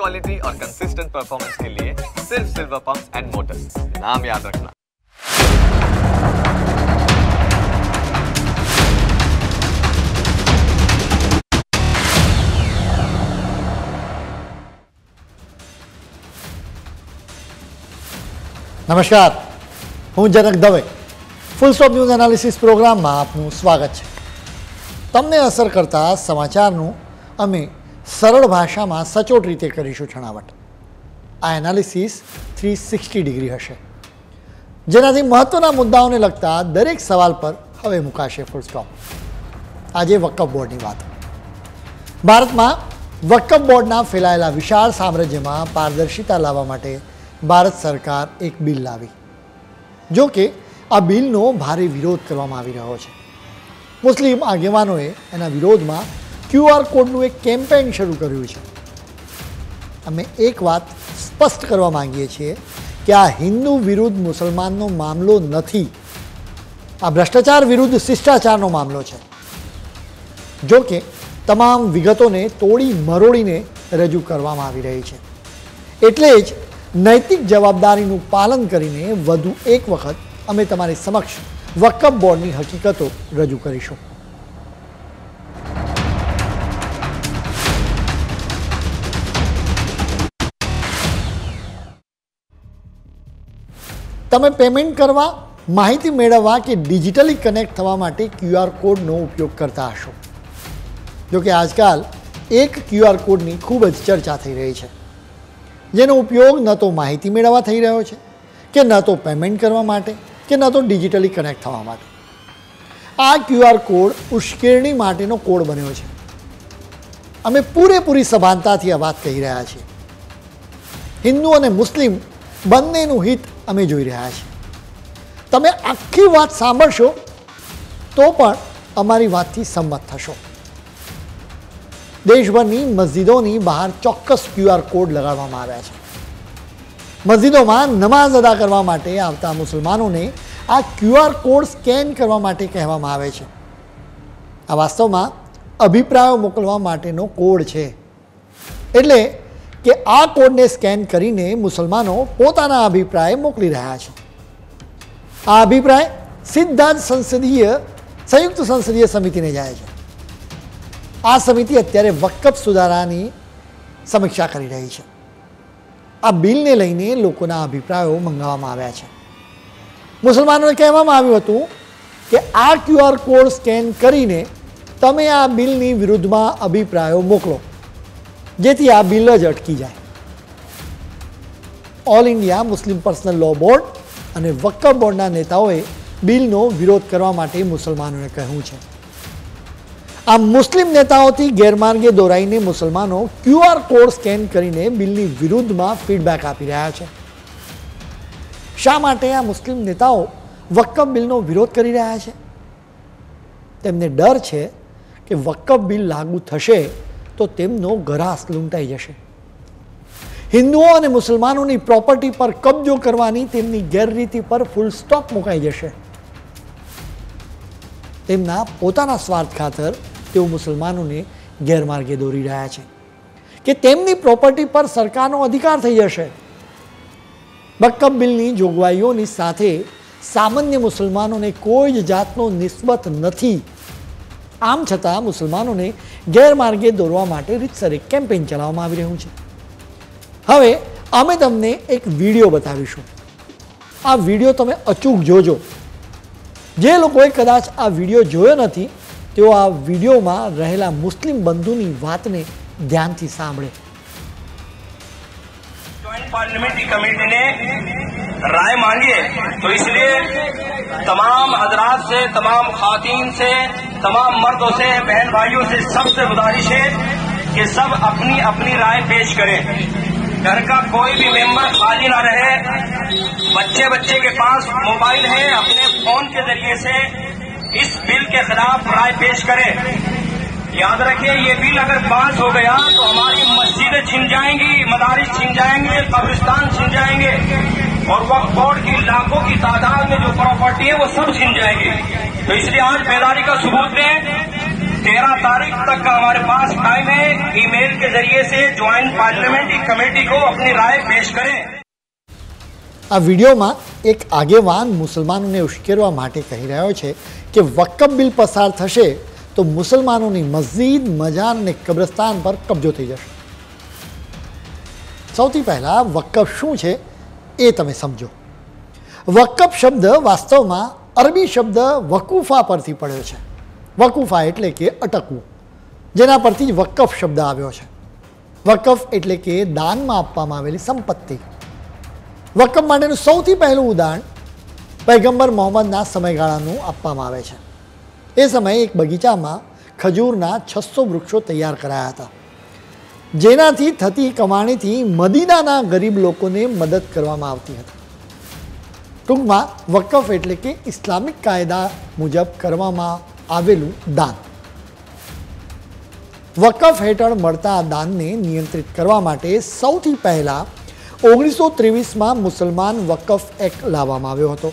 Quality और consistent performance के लिए सिर्फ सिल्वर पंप्स एंड मोटर्स, नाम याद रखना। નમસ્કાર, હું Janak Dave full stop news analysis પ્રોગ્રામમાં આપનું સ્વાગત છે। તમને અસર કરતા સમાચારનું અમે સરળ ભાષામાં સચોટ રીતે કરીશું છણાવટ। આ એનાલિસિસ 360 ડિગ્રી હશે, જેનાથી મહત્ત્વના મુદ્દાઓને લગતા દરેક સવાલ પર હવે મુકાશે ફૂલ સ્ટોપ। આજે વકફ બોર્ડની વાત। ભારતમાં વકફ બોર્ડના ફેલાયેલા વિશાળ સામ્રાજ્યમાં પારદર્શિતા લાવવા માટે ભારત સરકાર એક બિલ લાવી। જો કે આ બિલનો ભારે વિરોધ કરવામાં આવી રહ્યો છે। મુસ્લિમ આગેવાનોએ એના વિરોધમાં QR કોડનું એક કેમ્પેઇન શરૂ કર્યું છે। અમે એક વાત સ્પષ્ટ કરવા માંગીએ છીએ કે આ હિન્દુ વિરુદ્ધ મુસલમાનનો મામલો નથી, આ ભ્રષ્ટાચાર વિરુદ્ધ શિષ્ટાચારનો મામલો છે। જો કે તમામ વિગતોને તોડી મરોડીને રજૂ કરવામાં આવી રહી છે, એટલે જ નૈતિક જવાબદારીનું પાલન કરીને વધુ એક વખત અમે તમારી સમક્ષ વકફ બોર્ડની હકીકતો રજૂ કરીશું। તમે પેમેન્ટ કરવા, માહિતી મેળવવા કે ડિજિટલી કનેક્ટ થવા માટે QR કોડનો ઉપયોગ કરતા હશો। જો કે આજકાલ એક QR કોડની ખૂબ જ ચર્ચા થઈ રહી છે, જેનો ઉપયોગ ન તો માહિતી મેળવવા થઈ રહ્યો છે, કે ન તો પેમેન્ટ કરવા માટે, કે ન તો ડિજિટલી કનેક્ટ થવા માટે। આ QR કોડ ઉશ્કેરણી માટેનો કોડ બન્યો છે। અમે પૂરેપૂરી સભાનતાથી આ વાત કહી રહ્યા છીએ। હિન્દુ અને મુસ્લિમ બંનેનું હિત અમે જોઈ રહ્યા છીએ। તમે આખી વાત સાંભળશો તો પણ અમારી વાતથી સંમત થશો। દેશભરની મસ્જિદોની બહાર ચોક્કસ QR કોડ લગાડવામાં આવ્યા છે। મસ્જિદોમાં નમાઝ અદા કરવા માટે આવતા મુસલમાનોને આ QR કોડ સ્કેન કરવા માટે કહેવામાં આવે છે। આ વાસ્તવમાં અભિપ્રાયો મોકલવા માટેનો કોડ છે, એટલે કે આ કોડને સ્કેન કરીને મુસલમાનો પોતાના અભિપ્રાય મોકલી રહ્યા છે। આ અભિપ્રાય સીધા જ સંયુક્ત સંસદીય સમિતિને જાય છે। આ સમિતિ અત્યારે વકફ સુધારાની સમીક્ષા કરી રહી છે। આ બિલને લઈને લોકોના અભિપ્રાયો મંગાવવામાં આવ્યા છે। મુસલમાનોને કહેવામાં આવ્યું હતું કે આ QR કોડ સ્કેન કરીને તમે આ બિલની વિરુદ્ધમાં અભિપ્રાયો મોકલો, જેથી આ બિલ જ અટકી જાય। All India Muslim personal law board અને વકફ બોર્ડના નેતાઓએ બિલનો વિરોધ કરવા માટે મુસલમાનોને કહ્યું છે। આ મુસ્લિમ નેતાઓથી ગેરમાર્ગે દોરાઈને મુસલમાનો QR કોડ સ્કેન કરીને બિલની વિરુદ્ધમાં ફીડબેક આપી રહ્યા છે। શા માટે આ મુસ્લિમ નેતાઓ વકફ બિલનો વિરોધ કરી રહ્યા છે? તેમને ડર છે કે વકફ બિલ લાગુ થશે તો તેમનો ઘરાસ લૂંટાઈ જશે। હિન્દુઓ અને મુસલમાનોની પ્રોપર્ટી પર કબજો કરવાની તેમની ગેરરીતિ પર ફૂલ સ્ટોપ મુકાઈ જશે। તેમના પોતાના સ્વાર્થ ખાતર તેઓ મુસલમાનોને ગેરમાર્ગે દોરી રહ્યા છે કે તેમની પ્રોપર્ટી પર સરકારનો અધિકાર થઈ જશે। વકફ બિલની જોગવાઈઓની સાથે સામાન્ય મુસલમાનોને કોઈ જ જાતનો નિસ્બત નથી। આમ છતાં મુસલમાનોને ગેરમાર્ગે દોરવા માટે રીતસર એક કેમ્પેઇન ચલાવવામાં આવી રહ્યું છે। હવે અમે તમને એક વિડીયો બતાવીશું। આ વિડીયો તમે અચૂક જોજો। જે લોકોએ કદાચ આ વિડીયો જોયો નથી તેઓ આ વિડીયોમાં રહેલા મુસ્લિમ બંધુની વાતને ધ્યાનથી સાંભળે। ज्वाइंट पार्लियामेंट्री कमेटी ने राय मांगी है, तो इसलिए तमाम हजरात से, तमाम खातीन से, तमाम मर्दों से, बहन भाइयों से सबसे गुजारिश है कि सब अपनी अपनी राय पेश करें। घर का कोई भी मेंबर खाली ना रहे। बच्चे के पास मोबाइल है, अपने फोन के जरिए से इस बिल के खिलाफ राय पेश करें। याद रखिए, ये बिल अगर पास हो गया तो हमारी मस्जिदें छिन जाएंगी, मदारिस छिन जाएंगे, कब्रिस्तान छिन जाएंगे, और वक्फ बोर्ड की लाखों की तादाद में जो प्रॉपर्टी है वो सब छिन जाएगी। तो इसलिए आज बेदारी का सबूत दें 13 तारीख तक का हमारे पास टाइम है। ईमेल के जरिए से ज्वाइंट पार्लियामेंट्री कमेटी को अपनी राय पेश करें। આ વિડીયોમાં એક આગેવાન મુસલમાનોને ઉશ્કેરવા માટે કહી રહ્યો છે કે વકફ બિલ પસાર થશે તો મુસલમાનોની મસ્જિદ, મજાર અને કબ્રસ્તાન પર કબજો થઈ જશે. સૌથી પહેલાં વકફ શું છે એ તમે સમજો. વકફ શબ્દ વાસ્તવમાં અરબી શબ્દ વકૂફા પરથી પડ્યો છે. વકૂફા એટલે કે અટકવું, જેના પરથી જ વકફ શબ્દ આવ્યો છે. વકફ એટલે કે દાનમાં આપવામાં આવેલી સંપત્તિ. વકફ માટેનું સૌથી પહેલું ઉદાહરણ પૈગંબર મોહમ્મદના સમયગાળાનું આપવામાં આવે છે. એ સમયે એક બગીચામાં ખજૂરના 600 વૃક્ષો તૈયાર કરાયા હતા, જેનાથી થતી કમાણીથી મદીનાના ગરીબ લોકોને મદદ કરવામાં આવતી હતી. ટૂંકમાં વકફ એટલે કે ઇસ્લામિક કાયદા મુજબ કરવામાં આવેલું દાન. વકફ હેઠળ મળતા દાનને નિયંત્રિત કરવા માટે સૌથી પહેલાં 1923માં મુસલમાન વકફ એક્ટ લાવવામાં આવ્યો હતો.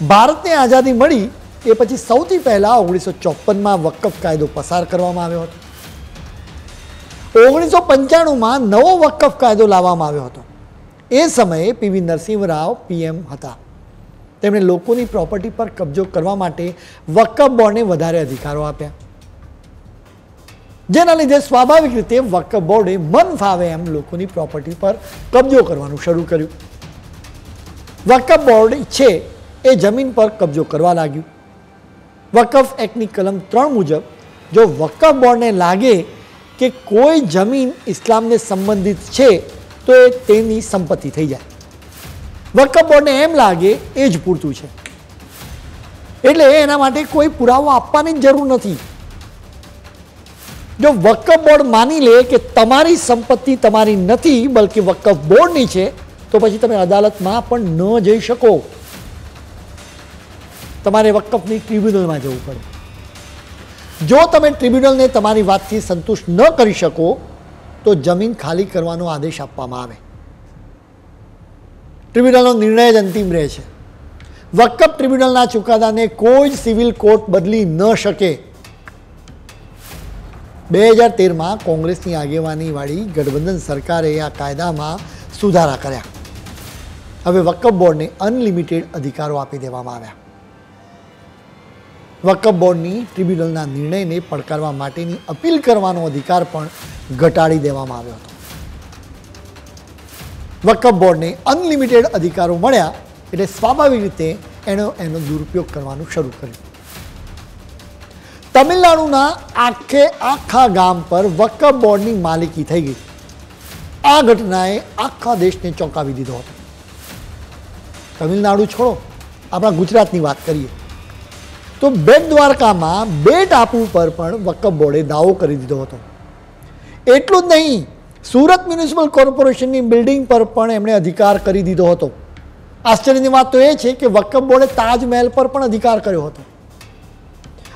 ભારતને આઝાદી મળી એ પછી સૌથી પહેલાં 1954માં વકફ કાયદો પસાર કરવામાં આવ્યો હતો. 1995માં નવો વકફ કાયદો લાવવામાં આવ્યો હતો. એ સમયે પીવી નરસિંહ રાવ PM હતા. તેમણે લોકોની પ્રોપર્ટી પર કબજો કરવા માટે વકફ બોર્ડને વધારે અધિકારો આપ્યા, જેના લીધે સ્વાભાવિક રીતે વકફ બોર્ડે મન ફાવે એમ લોકોની પ્રોપર્ટી પર કબજો કરવાનું શરૂ કર્યું. વકફ બોર્ડ છે એ જમીન પર કબજો કરવા લાગ્યું. વકફ એક્ટની કલમ 3 મુજબ જો વકફ બોર્ડને લાગે કે કોઈ જમીન ઇસ્લામને સંબંધિત છે તો એ તેની સંપત્તિ થઈ જાય. વકફ બોર્ડને એમ લાગે એ જ પૂરતું છે, એટલે એના માટે કોઈ પુરાવો આપવાની જ જરૂર નથી. જો વકફ બોર્ડ માની લે કે તમારી સંપત્તિ તમારી નથી બલકે વકફ બોર્ડની છે, તો પછી તમે અદાલતમાં પણ ન જઈ શકો. તમારે વકફની ટ્રિબ્યુનલમાં જવું પડે. જો તમે ટ્રિબ્યુનલને તમારી વાતથી સંતુષ્ટ ન કરી શકો તો જમીન ખાલી કરવાનો આદેશ આપવામાં આવે. ટ્રિબ્યુનલનો નિર્ણય જ અંતિમ રહે છે. વકફ ટ્રિબ્યુનલના ચુકાદાને કોઈ જ સિવિલ કોર્ટ બદલી ન શકે. 2013માં કોંગ્રેસની આગેવાનીવાળી ગઠબંધન સરકારે આ કાયદામાં સુધારા કર્યા. હવે વકફ બોર્ડને અનલિમિટેડ અધિકારો આપી દેવામાં આવ્યા. વકફ બોર્ડની ટ્રિબ્યુનલના નિર્ણયને પડકારવા માટેની અપીલ કરવાનો અધિકાર પણ ઘટાડી દેવામાં આવ્યો હતો. વકફ બોર્ડને અનલિમિટેડ અધિકારો મળ્યા એટલે સ્વાભાવિક રીતે એનો દુરુપયોગ કરવાનું શરૂ કર્યું. તમિલનાડુના આખા ગામ પર વકફ બોર્ડની માલિકી થઈ ગઈ. આ ઘટનાએ આખા દેશને ચોંકાવી દીધો હતો. તમિલનાડુ છોડો, આપણા ગુજરાતની વાત કરીએ તો બેટ દ્વારકામાં 2 ટાપુ પર પણ વકફ બોર્ડે દાવો કરી દીધો હતો. એટલું જ નહીં, સુરત મ્યુનિસિપલ કોર્પોરેશનની બિલ્ડિંગ પર પણ એમણે અધિકાર કરી દીધો હતો. આશ્ચર્યની વાત તો એ છે કે વકફ બોર્ડે તાજમહેલ પર પણ અધિકાર કર્યો હતો.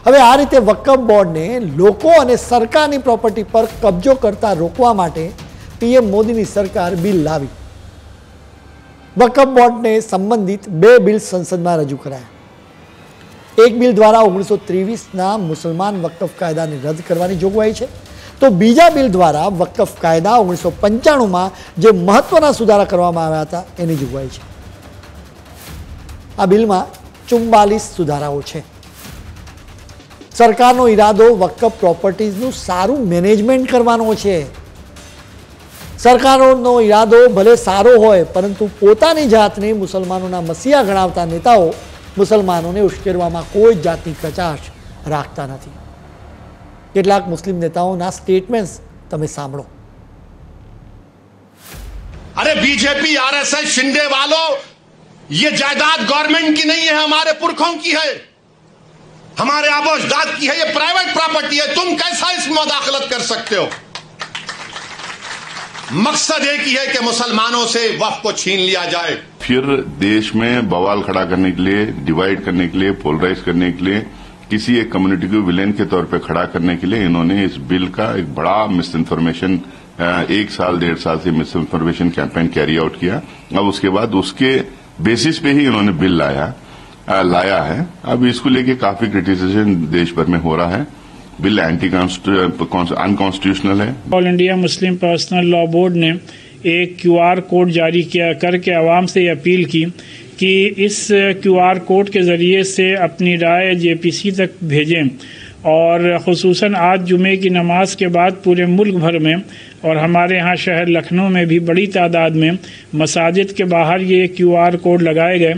હવે આ રીતે વકફ બોર્ડને લોકો અને સરકારની પ્રોપર્ટી પર કબજો કરતા રોકવા માટે PM મોદીની સરકાર બિલ લાવી. વકફ બોર્ડને સંબંધિત 2 બિલ સંસદમાં રજૂ કરાયા. એક બિલ દ્વારા 1923ના મુસલમાન વકફ કાયદાને રદ કરવાની જોગવાઈ છે, તો બીજા બિલ દ્વારા વકફ કાયદા 1995માં જે મહત્વના સુધારા કરવામાં આવ્યા હતા એની જોગવાઈ છે. આ બિલમાં 44 સુધારાઓ છે. સરકારનો ઈરાદો વકફ પ્રોપર્ટીઝનું સારું મેનેજમેન્ટ કરવાનો છે. સરકારોનો ઈરાદો ભલે સારો હોય, પરંતુ પોતાની જાતને મુસલમાનોના મસીહા ગણાવતા નેતાઓ મુસલમાનોને ઉશ્કેરવામાં કોઈ જાતની કચાશ રાખતા નથી. કેટલાક મુસ્લિમ નેતાઓના સ્ટેટમેન્ટ્સ તમે સાંભળો. अरे बीजेपी आरएसएस शिंदे वालों, ये जायदाद गवर्नमेंट की नहीं है, हमारे पुरखों की है, हमारे आबो अजदाद की है, ये प्राइवेट प्रॉपर्टी है, तुम कैसा इसमें मुदाखलत कर सकते हो? मकसद एक ही है कि मुसलमानों से वक्फ को छीन लिया जाए. फिर देश में बवाल खड़ा करने के लिए, डिवाइड करने के लिए, पोलराइज करने के लिए, किसी एक कम्युनिटी को विलेन के तौर पे खड़ा करने के लिए इन्होंने इस बिल का एक बड़ा मिस इन्फॉर्मेशन 1 साल 1.5 साल से miss information campaign carry out किया. अब उसके बाद उसके बेसिस पे ही इन्होंने बिल लाया. लाया है। अब इसको लेके काफी क्रिटिसिज्म देश भर में हो रहा है। बिल अनकॉन्स्टिट्यूशनल है। All India Muslim personal law board ने एक QR कोड जारी किया करके आवाम से अपील की कि इस QR कोड के ज़रिए से अपनी राय JPC तक भेजें और ख़ुसूसन आज जुमे की नमाज के बाद पूरे मुल्क भर में और हमारे यहाँ शहर लखनऊ में भी बड़ी तादाद में मसाजिद के बाहर ये QR कोड लगाए गए।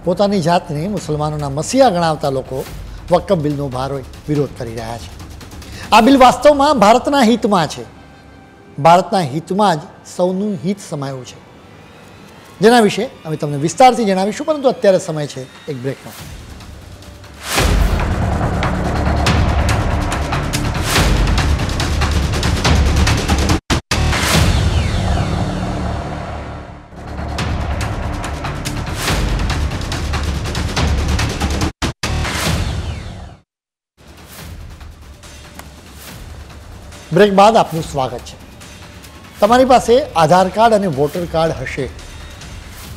પોતાની જાતને મુસલમાનોના મસીહા ગણાવતા લોકો વકફ બિલનો ભારે વિરોધ કરી રહ્યા છે। આ બિલ વાસ્તવમાં ભારતના હિતમાં છે, ભારતના હિતમાં જ સૌનું હિત સમાયું છે, જેના વિશે અમે તમને વિસ્તારથી જણાવીશું, પરંતુ અત્યારે સમય છે એક બ્રેકનો। બ્રેક બાદ આપનું સ્વાગત છે। તમારી પાસે આધાર કાર્ડ અને વોટર કાર્ડ હશે,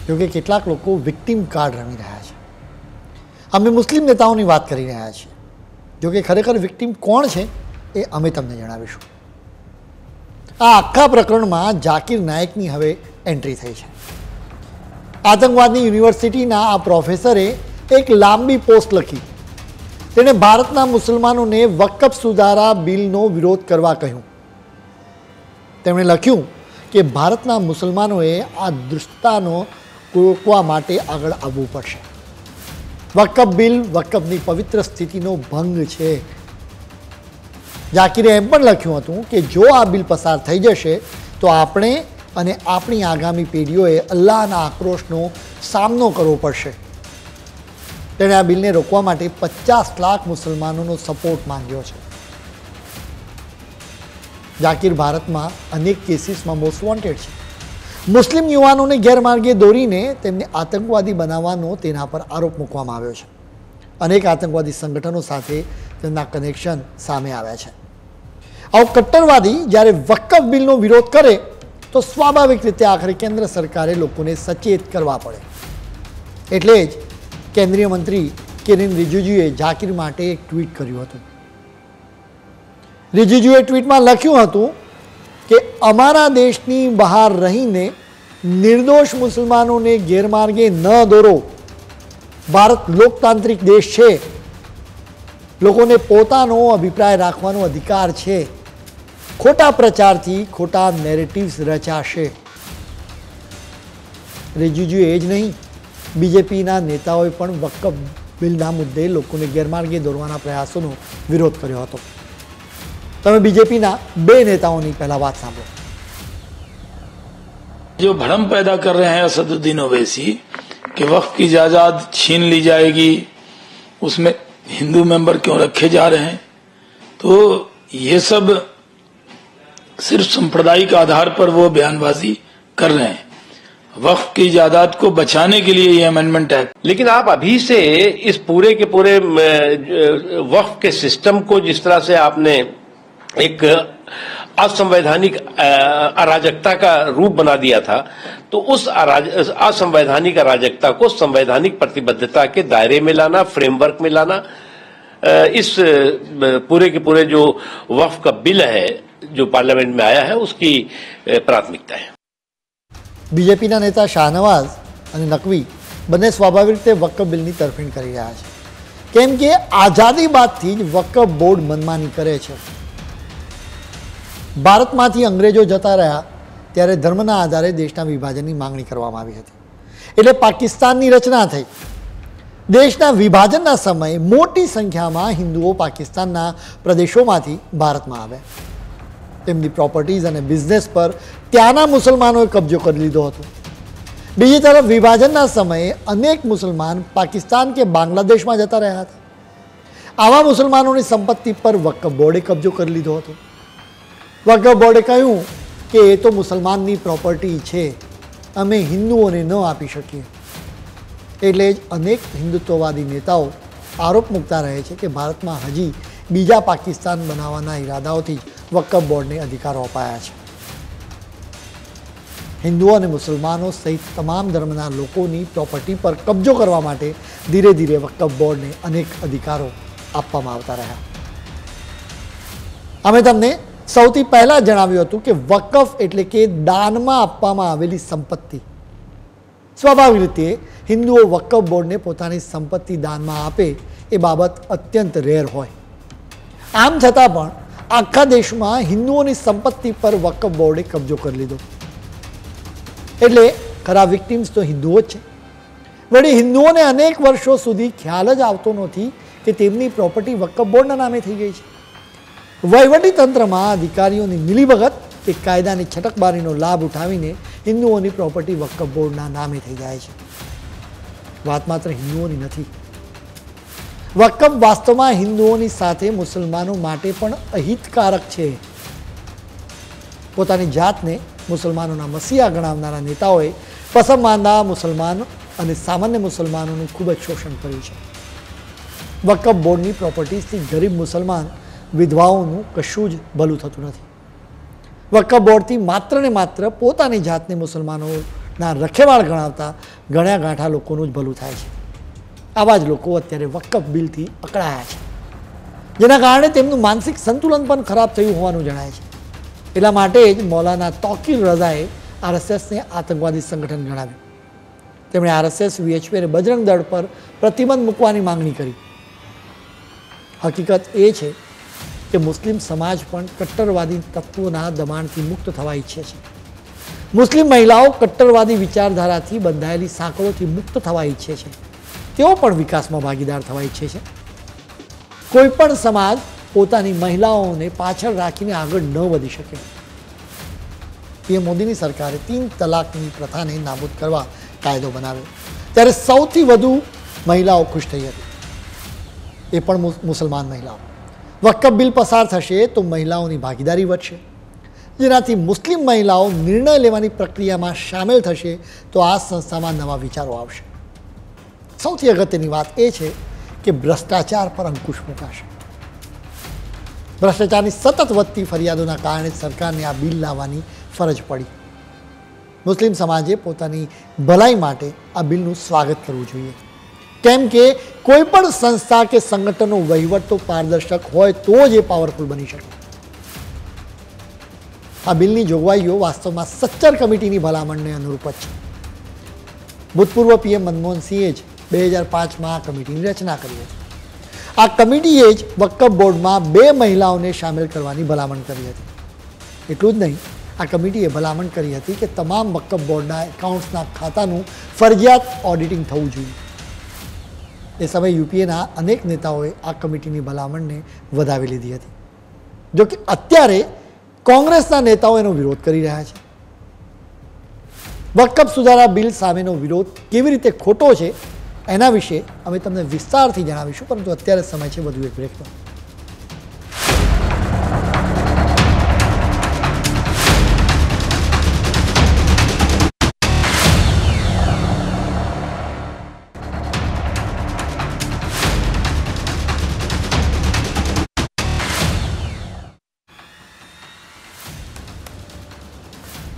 જોકે કેટલાક લોકો વિક્ટિમ કાર્ડ રમી રહ્યા છે। અમે મુસ્લિમ નેતાઓની વાત કરી રહ્યા છીએ, જોકે ખરેખર વિક્ટિમ કોણ છે એ અમે તમને જણાવીશું। આ આખા પ્રકરણમાં જાકીર નાયકની હવે એન્ટ્રી થઈ છે। આતંકવાદની યુનિવર્સિટીના આ પ્રોફેસરે એક લાંબી પોસ્ટ લખી। તેણે ભારતના મુસલમાનોને વકફ સુધારા બિલનો વિરોધ કરવા કહ્યું। તેમણે લખ્યું કે ભારતના મુસલમાનોએ આ દુષ્ટતાનો રોકવા માટે આગળ આવવું પડશે। વકફ બિલ વકફની પવિત્ર સ્થિતિનો ભંગ છે। જાકીરે એમ પણ લખ્યું હતું કે જો આ બિલ પસાર થઈ જશે તો આપણે અને આપણી આગામી પેઢીઓએ અલ્લાહના આક્રોશનો સામનો કરવો પડશે। તેણે આ બિલને રોકવા માટે 50 લાખ મુસલમાનોનો સપોર્ટ માંગ્યો છે। જાકીર ભારતમાં અનેક કેસીસમાં મોસ્ટ વોન્ટેડ છે। મુસ્લિમ યુવાનોને ગેરમાર્ગે દોરીને તેમને આતંકવાદી બનાવવાનો તેના પર આરોપ મૂકવામાં આવ્યો છે। અનેક આતંકવાદી સંગઠનો સાથે તેમના કનેક્શન સામે આવ્યા છે। આવો કટ્ટરવાદી જ્યારે વકફ બિલનો વિરોધ કરે તો સ્વાભાવિક રીતે આખરે કેન્દ્ર સરકારે લોકોને સચેત કરવા પડે। એટલે જ કેન્દ્રીય મંત્રી કિરેન રિજિજુએ જાકીર માટે એક ટ્વીટ કર્યું હતું। રિજિજુએ ટ્વીટમાં લખ્યું હતું કે અમારા દેશની બહાર રહીને નિર્દોષ મુસલમાનોને ગેરમાર્ગે ન દોરો। ભારત લોકતાંત્રિક દેશ છે, લોકોને પોતાનો અભિપ્રાય રાખવાનો અધિકાર છે। ખોટા પ્રચારથી ખોટા નેરેટિવ્સ રચાશે। રિજિજુએ જ નહીં, બીજેપીના नेताओं પણ વકફ બિલના મુદ્દે લોકોને ગેરમાર્ગે દોરવાના પ્રયાસોનો વિરોધ કર્યો હતો। તમે બીજેપીના 2 नेताओंની પહેલા વાત સાંભળો। जो भ्रम पैदा कर रहे हैं असदुद्दीन ओवैसी कि वक्फ की जायदाद छीन ली जाएगी, उसमें हिंदू मेंबर क्यों रखे जा रहे हैं, तो ये सब सिर्फ सांप्रदायिक आधार पर वो बयानबाजी कर रहे हैं। वक्फ की जायदाद को बचाने के लिए ये अमेंडमेंट है। लेकिन आप अभी से इस पूरे के पूरे वक्फ के सिस्टम को जिस तरह से आपने एक असंवैधानिक अराजकता का रूप बना दिया था, तो उस असंवैधानिक अराजकता को संवैधानिक प्रतिबद्धता के दायरे में लाना, फ्रेमवर्क में लाना, इस पूरे के पूरे जो वक्फ का बिल है जो पार्लियामेंट में आया है उसकी प्राथमिकता है। बीजेपीના નેતા શાહનવાઝ અને નકવી બંને સ્વાભાવિક રીતે વકફ બિલની તરફેણ કરી રહ્યા છે, કેમ કે આઝાદી બાદથી જ વકફ બોર્ડ મનમાની કરે છે। ભારતમાંથી અંગ્રેજો જતા રહ્યા ત્યારે ધર્મના આધારે દેશના વિભાજનની માંગણી કરવામાં આવી હતી, એટલે પાકિસ્તાનની રચના થઈ। દેશના વિભાજનના સમયે મોટી સંખ્યામાં હિન્દુઓ પાકિસ્તાનના પ્રદેશોમાંથી ભારતમાં આવ્યા। તેમની પ્રોપર્ટીઝ અને બિઝનેસ પર ત્યાંના મુસલમાનોએ કબજો કરી લીધો હતો। બીજી તરફ વિભાજનના સમયે અનેક મુસલમાન પાકિસ્તાન કે બાંગ્લાદેશમાં જતા રહ્યા હતા। આવા મુસલમાનોની સંપત્તિ પર વકફ બોર્ડે કબજો કરી લીધો હતો। વકફ બોર્ડે કહ્યું કે એ તો મુસલમાનની પ્રોપર્ટી છે, અમે હિન્દુઓને ન આપી શકીએ। એટલે જ અનેક હિન્દુત્વવાદી નેતાઓ આરોપ મૂકતા રહે છે કે ભારતમાં હજી બીજા પાકિસ્તાન બનાવવાના ઈરાદાઓથી જ વકફ બોર્ડને અધિકારો અપાયા છે। હિન્દુઓ અને મુસલમાનો સહિત તમામ ધર્મના લોકોની પ્રોપર્ટી પર કબજો કરવા માટે ધીરે ધીરે વક્ફ બોર્ડને અનેક અધિકારો આપવામાં આવતા રહ્યા. અમે તમને સૌથી પહેલાં જણાવ્યું હતું કે વકફ એટલે કે દાનમાં આપવામાં આવેલી સંપત્તિ. સ્વાભાવિક રીતે હિન્દુઓ વકફ બોર્ડને પોતાની સંપત્તિ દાનમાં આપે એ બાબત અત્યંત રેર હોય. આમ છતાં પણ આખા દેશમાં હિન્દુઓની સંપત્તિ પર વકફ બોર્ડે કબજો કરી લીધો. એટલે ખરા વિક્ટિમ્સ તો હિન્દુઓ જ છે. વળી હિન્દુઓને અનેક વર્ષો સુધી ખ્યાલ જ આવતો નથી કે તેમની પ્રોપર્ટી વકફ બોર્ડના નામે થઈ ગઈ છે. વહીવટી તંત્રમાં અધિકારીઓની મિલીભગત કે કાયદાની છટકબારીનો લાભ ઉઠાવીને હિન્દુઓની પ્રોપર્ટી વકફ બોર્ડના નામે થઈ જાય છે. વાત માત્ર હિન્દુઓની નથી. વકફ વાસ્તવમાં હિન્દુઓની સાથે મુસલમાનો માટે પણ અહિતકારક છે. પોતાની જાતને મુસલમાનોના મસીહા ગણાવનારા નેતાઓએ પસંદમાંદા મુસલમાન અને સામાન્ય મુસલમાનોનું ખૂબ જ શોષણ કર્યું છે. વકફ બોર્ડની પ્રોપર્ટીઝથી ગરીબ મુસલમાન વિધવાઓનું કશું જ ભલું થતું નથી. વકફ બોર્ડથી માત્ર ને માત્ર પોતાની જાતને મુસલમાનોના રખેવાળ ગણાવતા ગણ્યા ગાંઠા લોકોનું જ ભલું થાય છે. આવા જ લોકો અત્યારે વકફ બિલથી અકળાયા છે, જેના કારણે તેમનું માનસિક સંતુલન પણ ખરાબ થયું હોવાનું જણાય છે. એટલા માટે જ મૌલાના તૌકીર રઝાએ આરએસએસને આતંકવાદી સંગઠન ગણાવ્યું. તેમણે આરએસએસ, વીએચપી અને બજરંગ દળ પર પ્રતિબંધ મૂકવાની માંગણી કરી. હકીકત એ છે કે મુસ્લિમ સમાજ પણ કટ્ટરવાદી તત્વોના દબાણથી મુક્ત થવા ઈચ્છે છે. મુસ્લિમ મહિલાઓ કટ્ટરવાદી વિચારધારાથી બંધાયેલી સાંકળોથી મુક્ત થવા ઈચ્છે છે. તેઓ પણ વિકાસમાં ભાગીદાર થવા ઈચ્છે છે. કોઈ પણ સમાજ પોતાની મહિલાઓને પાછળ રાખીને આગળ ન વધી શકે. પીએમ મોદીની સરકારે 3 તલાકની પ્રથાને નાબૂદ કરવા કાયદો બનાવ્યો ત્યારે સૌથી વધુ મહિલાઓ ખુશ થઈ હતી, એ પણ મુસલમાન મહિલાઓ. વકફ બિલ પસાર થશે તો મહિલાઓની ભાગીદારી વધશે, જેનાથી મુસ્લિમ મહિલાઓ નિર્ણય લેવાની પ્રક્રિયામાં સામેલ થશે તો આ સંસ્થામાં નવા વિચારો આવશે. સૌથી અગત્યની વાત એ છે કે ભ્રષ્ટાચાર પર અંકુશ મુકાશે. ભ્રષ્ટાચારની સતત વધતી ફરિયાદોના કારણે સરકારને આ બિલ લાવવાની ફરજ પડી. મુસ્લિમ સમાજે પોતાની ભલાઈ માટે આ બિલનું સ્વાગત કરવું જોઈએ, કેમ કે કોઈ પણ સંસ્થા કે સંગઠનનો વહીવટ તો પારદર્શક હોય તો જ એ પાવરફુલ બની શકે. આ બિલની જોગવાઈઓ વાસ્તવમાં સચ્ચર કમિટીની ભલામણને અનુરૂપ જ છે. ભૂતપૂર્વ પીએમ મનમોહનસિંહે જ 2005માં આ કમિટીની રચના કરી હતી. આ કમિટીએ જ વકફ બોર્ડમાં 2 મહિલાઓને સામેલ કરવાની ભલામણ કરી હતી. એટલું જ નહીં, આ કમિટીએ ભલામણ કરી હતી કે તમામ વકફ બોર્ડના એકાઉન્ટ્સના ખાતાનું ફરજિયાત ઓડિટિંગ થવું જોઈએ. એ સમયે યુપીએના અનેક નેતાઓએ આ કમિટીની ભલામણને વધાવી લીધી હતી. જોકે અત્યારે કોંગ્રેસના નેતાઓ એનો વિરોધ કરી રહ્યા છે. વકફ સુધારા બિલ સામેનો વિરોધ કેવી રીતે ખોટો છે એના વિશે અમે તમને વિસ્તારથી જણાવીશું, પરંતુ અત્યારે સમય છે વધુ એક બ્રેકનો.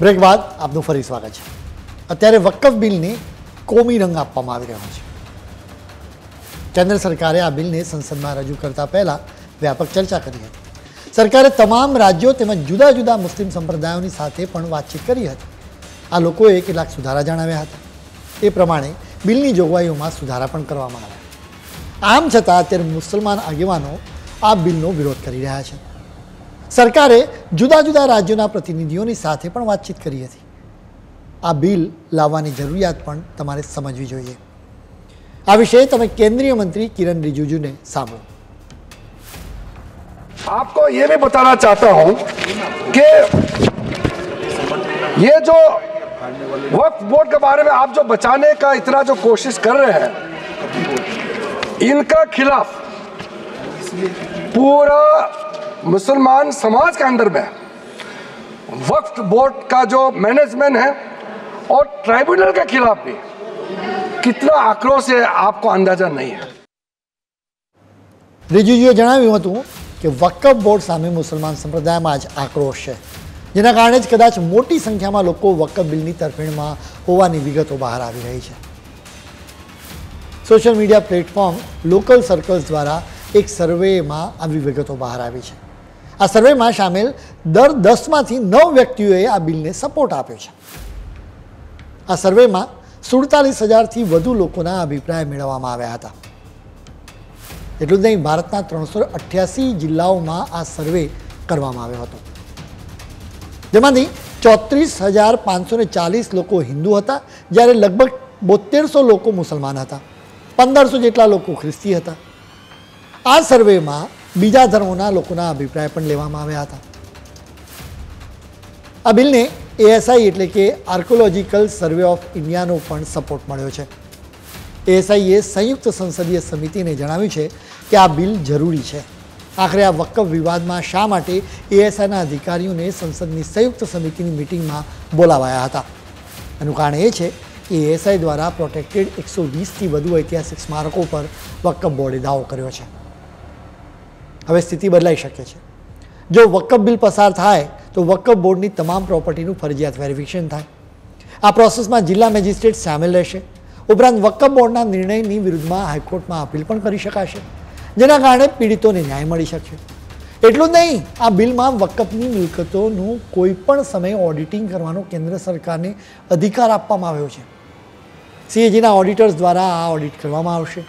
બ્રેક બાદ આપનું ફરી સ્વાગત છે. અત્યારે વકફ બિલને કોમી રંગ આપવામાં આવી રહ્યો છે. કેન્દ્ર સરકારે આ બિલને સંસદમાં રજૂ કરતા પહેલાં વ્યાપક ચર્ચા કરી હતી. સરકારે તમામ રાજ્યો તેમજ જુદા જુદા મુસ્લિમ સંપ્રદાયોની સાથે પણ વાતચીત કરી હતી. આ લોકોએ કેટલાક સુધારા જણાવ્યા હતા. એ પ્રમાણે બિલની જોગવાઈઓમાં સુધારા પણ કરવામાં આવ્યા. આમ છતાં અત્યારે મુસલમાન આગેવાનો આ બિલનો વિરોધ કરી રહ્યા છે. સરકારે જુદા જુદા રાજ્યોના પ્રતિનિધિઓની સાથે પણ વાતચીત કરી હતી. આ બિલ લાવવાની જરૂરિયાત પણ તમારે સમજવી જોઈએ. આ વિશે તમે કેન્દ્રીય મંત્રી કિરણ रिजिजू ने सामो. आपको ये भी बताना चाहता हूं कि ये जो वक्फ बोर्ड के बारे में आप जो बचाने का इतना जो कोशिश कर रहे हैं, इनका खिलाफ पूरा मुसलमान समाज के अंदर में वक्फ बोर्ड का जो मैनेजमेंट है और ट्राइब्यूनल के खिलाफ भी कितना आक्रोश है आपको अंदाजा नहीं है. रिजिजूए जણાવ્યું હતું કે વકફ બોર્ડ સામે મુસલમાન સંપ્રદાયમાં જ આક્રોશ છે. જેના કારણે જ કદાચ મોટી સંખ્યામાં લોકો વકફ બિલની તરફેણમાં હોવાની વિગતો બહાર આવી રહી છે. Social media platform local circles દ્વારા એક સર્વેમાં આવી વિગતો બહાર આવી છે. આ સર્વેમાં સામેલ દર 10માંથી 9 વ્યક્તિઓએ આ બિલને સપોર્ટ આપ્યો છે. આ સર્વેમાં 47,000થી વધુ લોકોના અભિપ્રાય મેળવવામાં આવ્યા હતા. એટલું જ નહીં, ભારતના 388 જિલ્લાઓમાં આ સર્વે કરવામાં આવ્યો હતો, જેમાંથી 34,540 લોકો હિન્દુ હતા, જ્યારે લગભગ 7200 લોકો મુસલમાન હતા, 1500 જેટલા લોકો ખ્રિસ્તી હતા. આ સર્વેમાં બીજા ધર્મોના લોકોના અભિપ્રાય પણ લેવામાં આવ્યા હતા. આ બિલને ASI એટલે કે આર્કોલોજીકલ સર્વે ઓફ ઇન્ડિયાનો પણ સપોર્ટ મળ્યો છે. ASIએ સંયુક્ત સંસદીય સમિતિને જણાવ્યું છે કે આ બિલ જરૂરી છે. આખરે આ વકફ વિવાદમાં શા માટે ASIના અધિકારીઓને સંસદની સંયુક્ત સમિતિની મિટિંગમાં બોલાવાયા હતા? એનું કારણ એ છે કે ASI દ્વારા પ્રોટેક્ટેડ 120થી વધુ ઐતિહાસિક સ્મારકો પર વકફ બોર્ડે દાવો કર્યો છે. હવે સ્થિતિ બદલાઈ શકે છે. જો વકફ બિલ પસાર થાય તો વકફ બોર્ડની તમામ પ્રોપર્ટીનું ફરજિયાત વેરિફિકેશન થાય. આ પ્રોસેસમાં જિલ્લા મેજિસ્ટ્રેટ સામેલ રહેશે. ઉપરાંત વકફ બોર્ડના નિર્ણયની વિરુદ્ધમાં હાઈકોર્ટમાં અપીલ પણ કરી શકાશે, જેના કારણે પીડિતોને ન્યાય મળી શકશે. એટલું જ નહીં, આ બિલમાં વકફની મિલકતોનું કોઈ પણ સમયે ઓડિટિંગ કરવાનો કેન્દ્ર સરકારને અધિકાર આપવામાં આવ્યો છે. CAGના ઓડિટર્સ દ્વારા આ ઓડિટ કરવામાં આવશે.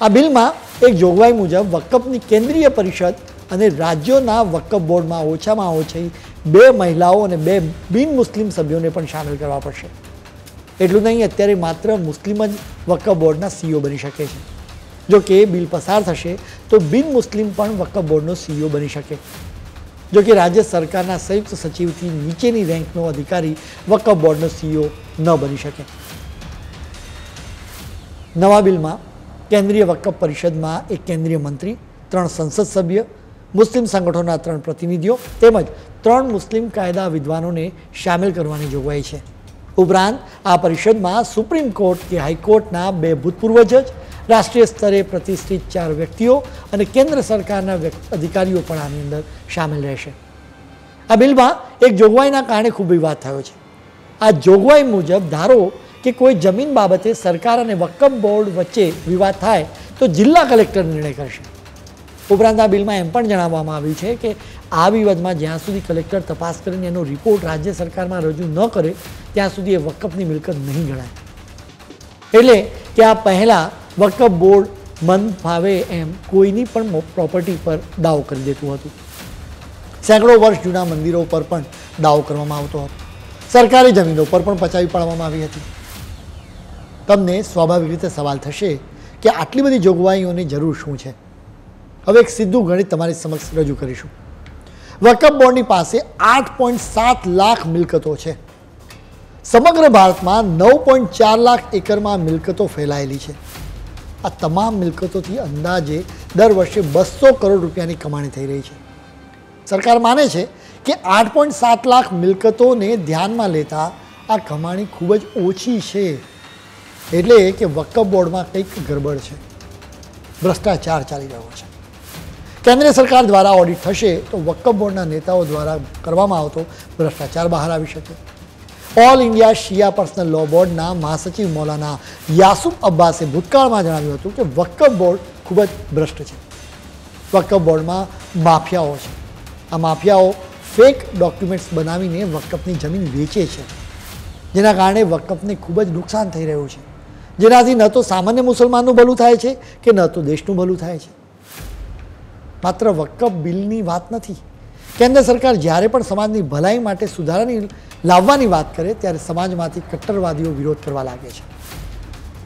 આ બિલમાં એક જોગવાઈ મુજબ વકફની કેન્દ્રીય પરિષદ અને રાજ્યોના વકફ બોર્ડમાં ઓછામાં ઓછી 2 મહિલાઓ અને 2 બિન મુસ્લિમ સભ્યોને પણ સામેલ કરવા પડશે. એટલું નહીં, અત્યારે માત્ર મુસ્લિમ જ વકફ બોર્ડના CEO બની શકે છે. જો કે બિલ પસાર થશે તો બિન મુસ્લિમ પણ વકફ બોર્ડનો CEO બની શકે. જો કે રાજ્ય સરકારના સંયુક્ત સચિવથી નીચેની રેન્કનો અધિકારી વકફ બોર્ડનો CEO ન બની શકે. નવા બિલમાં કેન્દ્રીય વકફ પરિષદમાં એક કેન્દ્રીય મંત્રી, 3 સંસદ સભ્ય, મુસ્લિમ સંગઠનોના 3 પ્રતિનિધિઓ તેમજ 3 મુસ્લિમ કાયદા વિદ્વાનોને સામેલ કરવાની જોગવાઈ છે. ઉપરાંત આ પરિષદમાં સુપ્રીમ કોર્ટ કે હાઈકોર્ટના 2 ભૂતપૂર્વ જજ, રાષ્ટ્રીય સ્તરે પ્રતિષ્ઠિત 4 વ્યક્તિઓ અને કેન્દ્ર સરકારના અધિકારીઓ પણ આની અંદર સામેલ રહેશે. આ બિલમાં એક જોગવાઈના કારણે ખૂબ વિવાદ થયો છે. આ જોગવાઈ મુજબ ધારો કે કોઈ જમીન બાબતે સરકાર અને વકફ બોર્ડ વચ્ચે વિવાદ થાય તો જિલ્લા કલેક્ટર નિર્ણય કરશે. ઉપરાંત આ બિલમાં એમ પણ જણાવવામાં આવ્યું છે કે આ વિવાદમાં જ્યાં સુધી કલેક્ટર તપાસ કરીને એનો રિપોર્ટ રાજ્ય સરકારમાં રજૂ ન કરે ત્યાં સુધી એ વકફની મિલકત નહીં ગણાય. એટલે કે આ પહેલાં વકફ બોર્ડ મન ફાવે એમ કોઈની પણ પ્રોપર્ટી પર દાવો કરી દેતું હતું. સેંકડો વર્ષ જૂના મંદિરો પર પણ દાવો કરવામાં આવતો હતો. સરકારી જમીનો પર પણ પચાવી પાડવામાં આવી હતી. તમને સ્વાભાવિક રીતે સવાલ થશે કે આટલી બધી જોગવાઈઓની જરૂર શું છે? હવે એક સીધું ગણિત તમારી સમક્ષ રજૂ કરીશું. વકફ બોર્ડની પાસે 8.7 લાખ મિલકતો છે. સમગ્ર ભારતમાં 9.4 લાખ એકરમાં મિલકતો ફેલાયેલી છે. આ તમામ મિલકતોથી અંદાજે દર વર્ષે 200 કરોડ રૂપિયાની કમાણી થઈ રહી છે. સરકાર માને છે કે 8.7 લાખ મિલકતોને ધ્યાનમાં લેતા આ કમાણી ખૂબ જ ઓછી છે. એટલે કે વકફ બોર્ડમાં કંઈક ગરબડ છે, ભ્રષ્ટાચાર ચાલી રહ્યો છે. કેન્દ્ર સરકાર દ્વારા ઓડિટ થશે તો વકફ બોર્ડના નેતાઓ દ્વારા કરવામાં આવતો ભ્રષ્ટાચાર બહાર આવી શકે. ઓલ ઇન્ડિયા શિયા પર્સનલ લો બોર્ડના મહાસચિવ મૌલાના યાસુફ અબ્બાસે ભૂતકાળમાં જણાવ્યું હતું કે વકફ બોર્ડ ખૂબ જ ભ્રષ્ટ છે. વકફ બોર્ડમાં માફિયાઓ છે. આ માફિયાઓ ફેક ડોક્યુમેન્ટ્સ બનાવીને વકફની જમીન વેચે છે, જેના કારણે વકફને ખૂબ જ નુકસાન થઈ રહ્યું છે, જેનાથી ન તો સામાન્ય મુસલમાનનું ભલું થાય છે કે ન તો દેશનું ભલું થાય છે. માત્ર વકફ બિલની વાત નથી. કેન્દ્ર સરકાર જ્યારે પણ સમાજની ભલાઈ માટે સુધારાની લાવવાની વાત કરે ત્યારે સમાજમાંથી કટ્ટરવાદીઓ વિરોધ કરવા લાગે છે.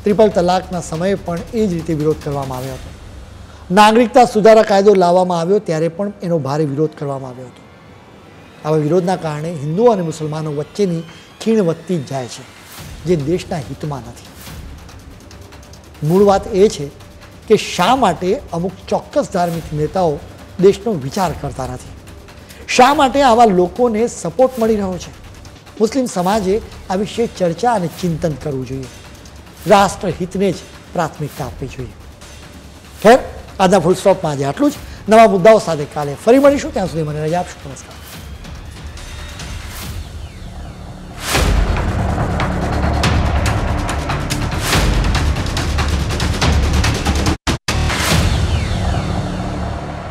ટ્રિપલ તલાકના સમયે પણ એ જ રીતે વિરોધ કરવામાં આવ્યો હતો. નાગરિકતા સુધારા કાયદો લાવવામાં આવ્યો ત્યારે પણ એનો ભારે વિરોધ કરવામાં આવ્યો હતો. આવા વિરોધના કારણે હિન્દુઓ અને મુસલમાનો વચ્ચેની ખીણ વધતી જ જાય છે, જે દેશના હિતમાં નથી. મૂળ વાત એ છે કે શા માટે અમુક ચોક્કસ ધાર્મિક નેતાઓ દેશનો વિચાર કરતા નથી? શા માટે આવા લોકોને સપોર્ટ મળી રહ્યો છે? મુસ્લિમ સમાજે આ વિશે ચર્ચા અને ચિંતન કરવું જોઈએ. રાષ્ટ્રહિતને જ પ્રાથમિકતા આપવી જોઈએ. ખેર, આજના ફૂલ સ્ટોપમાં આજે આટલું જ. નવા મુદ્દાઓ સાથે કાલે ફરી મળીશું. ત્યાં સુધી મને રજા આપશો. નમસ્કાર.